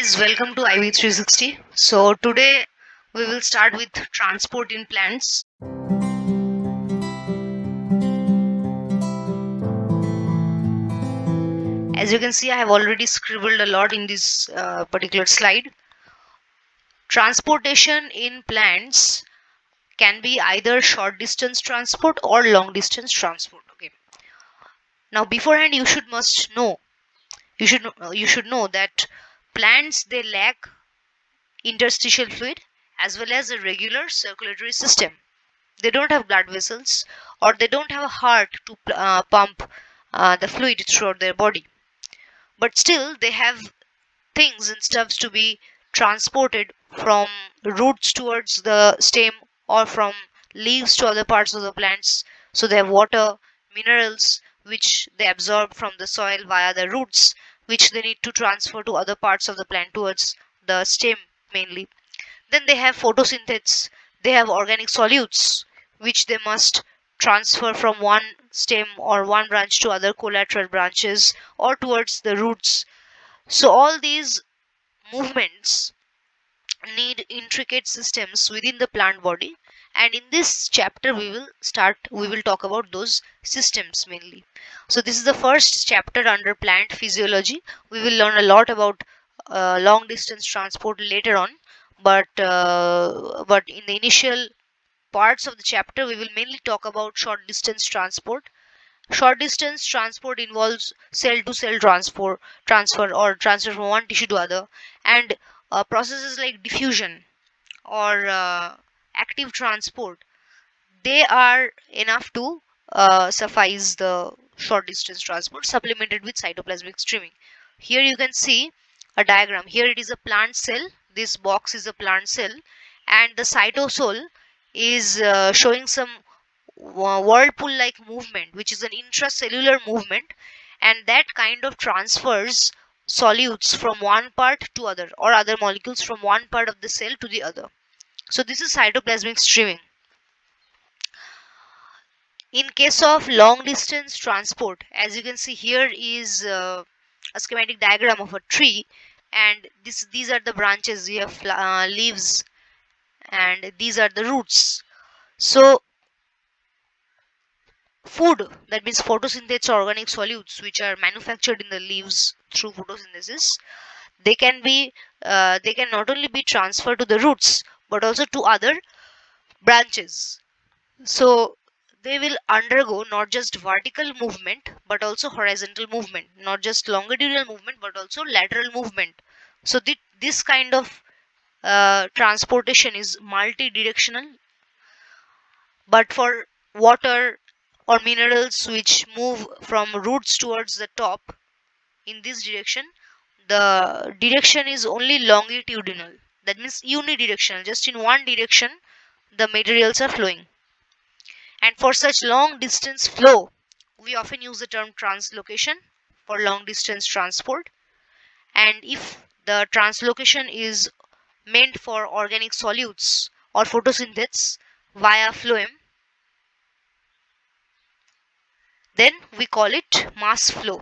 guys, welcome to IV360. So today we will start with transport in plants. As you can see, I have already scribbled a lot in this particular slide. Transportation in plants can be either short distance transport or long distance transport. Okay. Now beforehand you should know that plants, they lack interstitial fluid as well as a regular circulatory system. They don't have blood vessels, or they don't have a heart to pump the fluid throughout their body, but still they have things and stuffs to be transported from roots towards the stem or from leaves to other parts of the plants. So they have water, minerals which they absorb from the soil via the roots, which they need to transfer to other parts of the plant towards the stem mainly. Then they have photosynthesis, they have organic solutes which they must transfer from one stem or one branch to other collateral branches or towards the roots. So all these movements need intricate systems within the plant body, and in this chapter we will talk about those systems mainly. So this is the first chapter under plant physiology. We will learn a lot about long distance transport later on, but in the initial parts of the chapter we will mainly talk about short distance transport. Short distance transport involves cell to cell transfer or transfer from one tissue to other, and processes like diffusion or active transport, they are enough to suffice the short distance transport, supplemented with cytoplasmic streaming. Here you can see a diagram. Here it is a plant cell. This box is a plant cell, and the cytosol is showing some whirlpool like movement, which is an intracellular movement, and that kind of transfers solutes from one part to other, or other molecules from one part of the cell to the other. So this is cytoplasmic streaming. In case of long distance transport, as you can see, here is a schematic diagram of a tree, and these are the branches. We have leaves, and these are the roots. So food, that means photosynthesis or organic solutes, which are manufactured in the leaves through photosynthesis, they can not only be transferred to the roots but also to other branches. So they will undergo not just vertical movement but also horizontal movement, not just longitudinal movement but also lateral movement. So this kind of transportation is multi-directional. But for water or minerals which move from roots towards the top in this direction, the direction is only longitudinal. That means unidirectional, just in one direction the materials are flowing. And for such long distance flow, we often use the term translocation for long distance transport. And if the translocation is meant for organic solutes or photosynthesis via phloem, then we call it mass flow.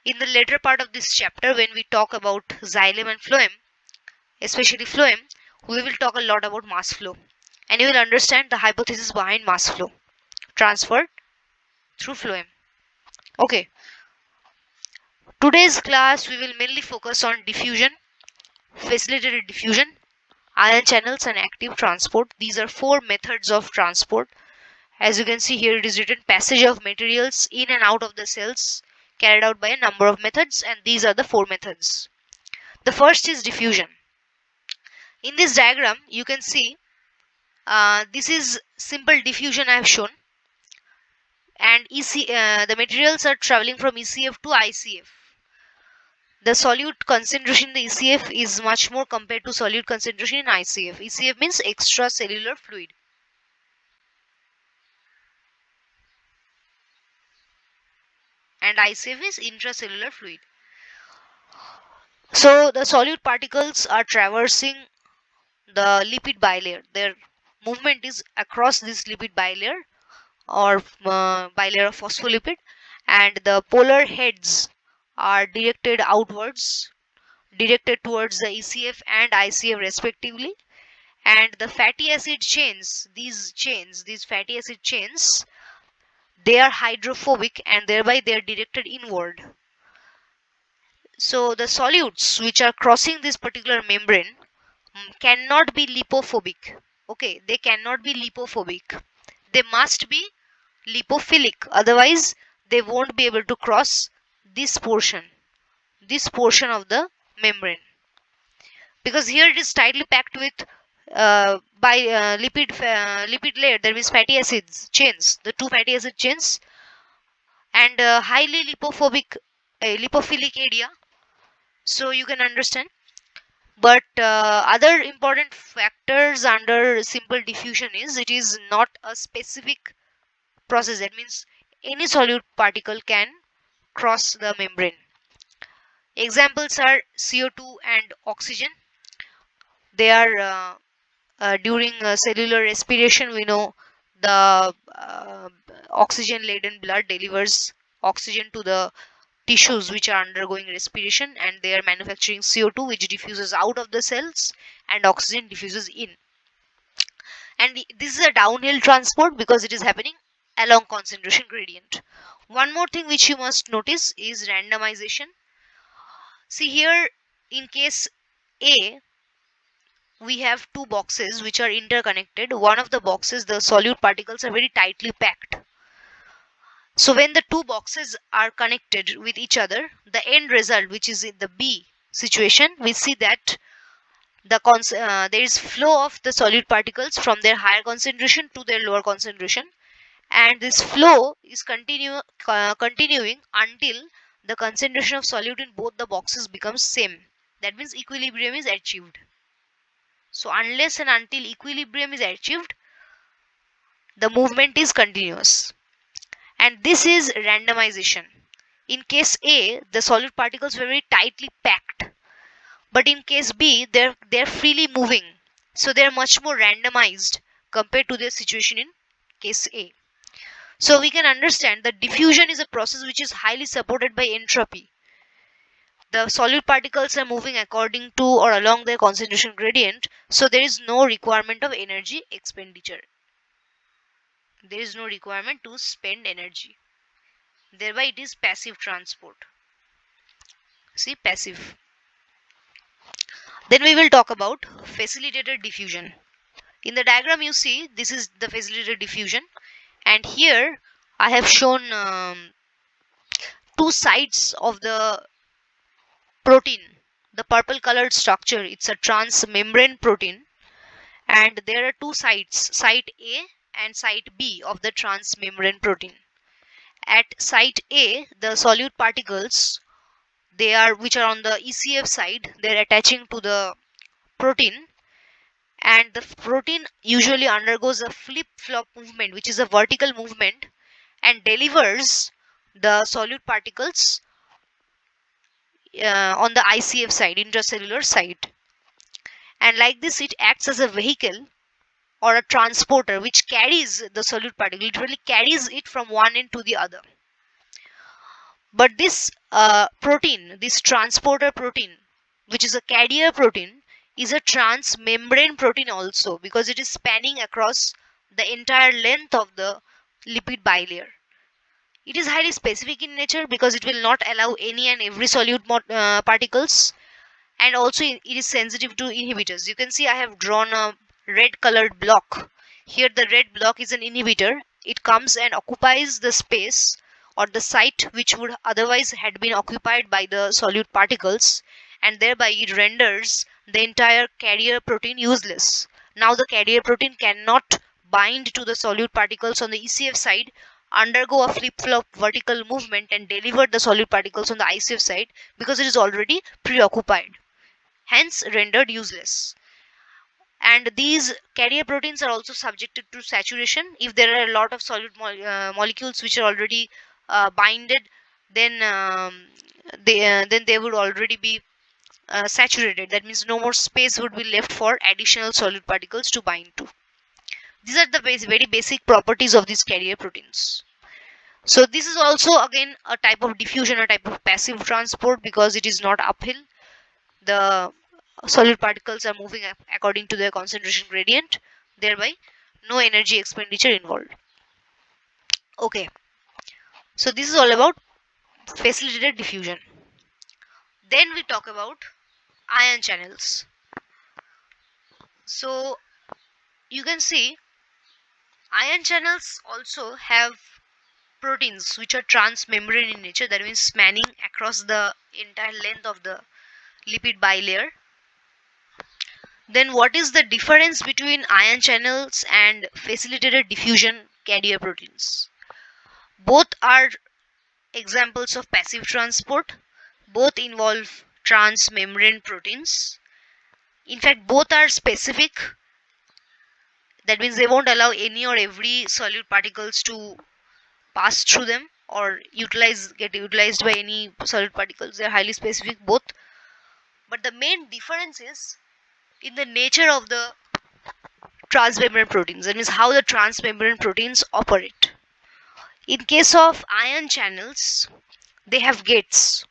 In the later part of this chapter, when we talk about xylem and phloem, especially phloem, we will talk a lot about mass flow, and you will understand the hypothesis behind mass flow transferred through phloem. Okay, today's class we will mainly focus on diffusion, facilitated diffusion, ion channels, and active transport. These are four methods of transport. As you can see here, it is written passage of materials in and out of the cells carried out by a number of methods, and these are the four methods. The first is diffusion. In this diagram you can see this is simple diffusion I have shown, and the materials are traveling from ECF to ICF. The solute concentration in the ECF is much more compared to solute concentration in ICF. ECF means extracellular fluid. And ICF is intracellular fluid. So the solute particles are traversing the lipid bilayer. Their movement is across this lipid bilayer or bilayer of phospholipid, and the polar heads are directed outwards directed towards the ECF and ICF respectively. And the fatty acid chains, these fatty acid chains, they are hydrophobic and thereby they are directed inward. So the solutes which are crossing this particular membrane cannot be lipophobic. Okay, they cannot be lipophobic. They must be lipophilic, otherwise they won't be able to cross this portion of the membrane, because here it is tightly packed with by lipid layer, that means fatty acids chains, the two fatty acid chains, and highly lipophilic area, so you can understand. But other important factors under simple diffusion is it is not a specific process. That means any solute particle can cross the membrane. Examples are CO2 and oxygen. They are during cellular respiration, we know the oxygen laden blood delivers oxygen to the tissues which are undergoing respiration, and they are manufacturing CO2 which diffuses out of the cells and oxygen diffuses in. And this is a downhill transport because it is happening along concentration gradient. One more thing which you must notice is randomization. See here, in case A, we have two boxes which are interconnected. One of the boxes, the solute particles are very tightly packed. So when the two boxes are connected with each other, the end result, which is in the B situation, we see that there is flow of the solute particles from their higher concentration to their lower concentration, and this flow is continuing until the concentration of solute in both the boxes becomes same. That means equilibrium is achieved. So unless and until equilibrium is achieved, the movement is continuous. And this is randomization. In case A, the solute particles were very tightly packed. But in case B, they're freely moving. So they're much more randomized compared to their situation in case A. So we can understand that diffusion is a process which is highly supported by entropy. The solute particles are moving according to or along their concentration gradient, so there is no requirement of energy expenditure. There is no requirement to spend energy. Thereby it is passive transport. See, passive. Then we will talk about facilitated diffusion. In the diagram you see, this is the facilitated diffusion, and here I have shown two sides of the protein, the purple colored structure. It's a transmembrane protein, and there are two sites, site A and site B of the transmembrane protein. At site A, the solute particles, which are on the ECF side, they're attaching to the protein, and the protein usually undergoes a flip-flop movement, which is a vertical movement, and delivers the solute particles on the ICF side, intracellular side. And like this, it acts as a vehicle or a transporter which carries the solute particle, literally carries it from one end to the other. But this protein, this transporter protein, which is a carrier protein, is a transmembrane protein also, because it is spanning across the entire length of the lipid bilayer. It is highly specific in nature because it will not allow any and every solute particles, and also it is sensitive to inhibitors. You can see I have drawn a red colored block. Here the red block is an inhibitor. It comes and occupies the space or the site which would otherwise had been occupied by the solute particles, and thereby it renders the entire carrier protein useless. Now the carrier protein cannot bind to the solute particles on the ECF side, undergo a flip-flop vertical movement, and deliver the solute particles on the ICF side because it is already preoccupied, hence rendered useless. And these carrier proteins are also subjected to saturation. If there are a lot of solute molecules which are already binded, then they would already be saturated. That means no more space would be left for additional solute particles to bind to. These are the very basic properties of these carrier proteins. So this is also again a type of diffusion, a type of passive transport, because it is not uphill. the solute particles are moving according to their concentration gradient, thereby no energy expenditure involved. Okay, so this is all about facilitated diffusion. Then we talk about ion channels. So you can see ion channels also have proteins which are transmembrane in nature, that means spanning across the entire length of the lipid bilayer. Then what is the difference between ion channels and facilitated diffusion carrier proteins? Both are examples of passive transport. Both involve transmembrane proteins. In fact, both are specific. That means they won't allow any or every solute particles to pass through them or get utilized by any solid particles. They are highly specific both. But the main difference is in the nature of the transmembrane proteins. That means how the transmembrane proteins operate. In case of ion channels, they have gates.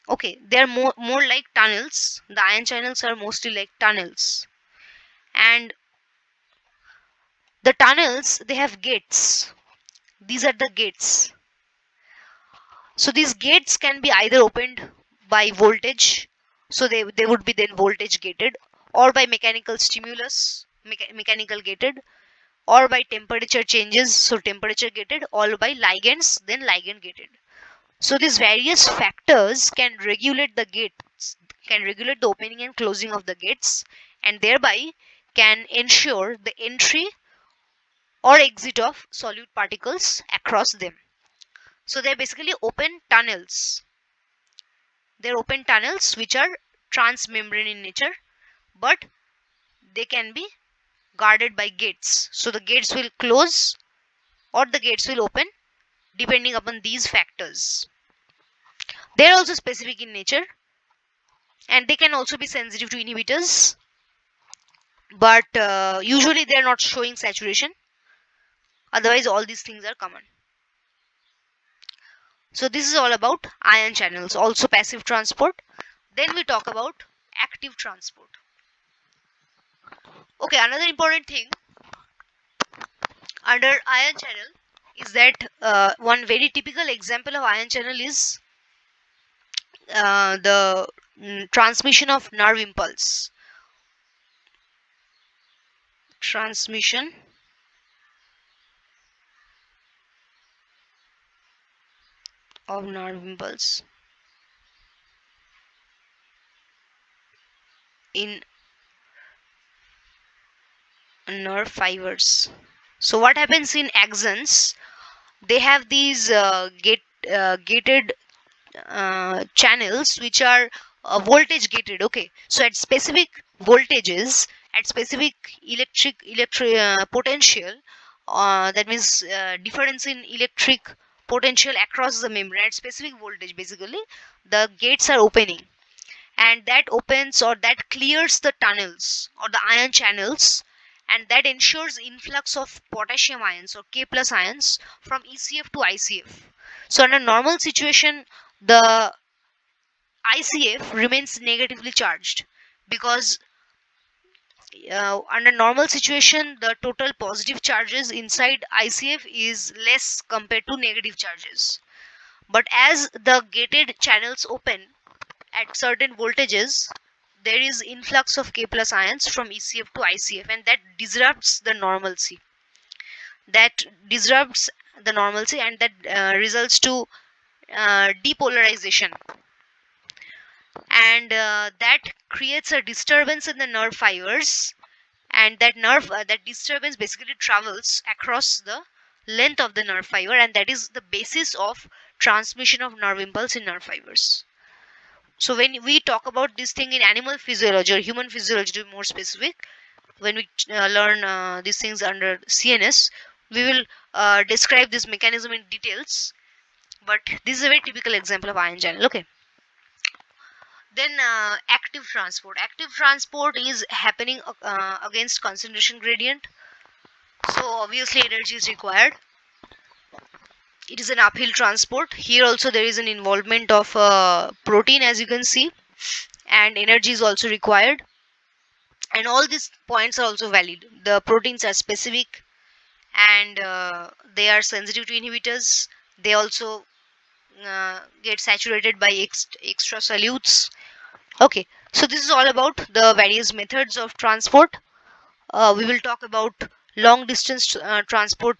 Okay, they are more like tunnels. The ion channels are mostly like tunnels. And the tunnels, they have gates. These are the gates. So these gates can be either opened by voltage, so they would be then voltage gated, or by mechanical stimulus, mechanical gated, or by temperature changes, so temperature gated, or by ligands, then ligand gated. So these various factors can regulate the gates, can regulate the opening and closing of the gates, and thereby can ensure the entry or exit of solute particles across them. So they're basically open tunnels. They're open tunnels which are transmembrane in nature, but they can be guarded by gates. So the gates will close or the gates will open depending upon these factors. They are also specific in nature and they can also be sensitive to inhibitors, but usually they are not showing saturation. Otherwise, all these things are common. So this is all about ion channels, also passive transport. Then we talk about active transport. Okay, another important thing under ion channel is that one very typical example of ion channel is the transmission of nerve impulse. Transmission of nerve impulse in nerve fibers. So what happens in axons? They have these gated channels which are voltage gated. Okay, so at specific voltages, at specific electric potential, that means difference in electric potential across the membrane at specific voltage, basically the gates are opening, and that opens or that clears the tunnels or the ion channels, and that ensures influx of potassium ions or K plus ions from ECF to ICF. So under normal situation, the ICF remains negatively charged because under normal situation the total positive charges inside ICF is less compared to negative charges. But as the gated channels open at certain voltages, there is influx of K plus ions from ECF to ICF, and that disrupts the normalcy. And that results to depolarization, and that creates a disturbance in the nerve fibers, and that disturbance basically travels across the length of the nerve fiber, and that is the basis of transmission of nerve impulse in nerve fibers. So when we talk about this thing in animal physiology or human physiology to be more specific, when we learn these things under CNS, we will describe this mechanism in details, but this is a very typical example of ion channel. Okay, then active transport is happening against concentration gradient, so obviously energy is required. It is an uphill transport. Here also there is an involvement of protein, as you can see, and energy is also required, and all these points are also valid. The proteins are specific, and they are sensitive to inhibitors. They also get saturated by extra solutes. Okay, so this is all about the various methods of transport. We will talk about long distance transport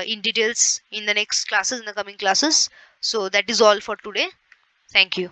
in details in the next classes, in the coming classes. So that is all for today. Thank you.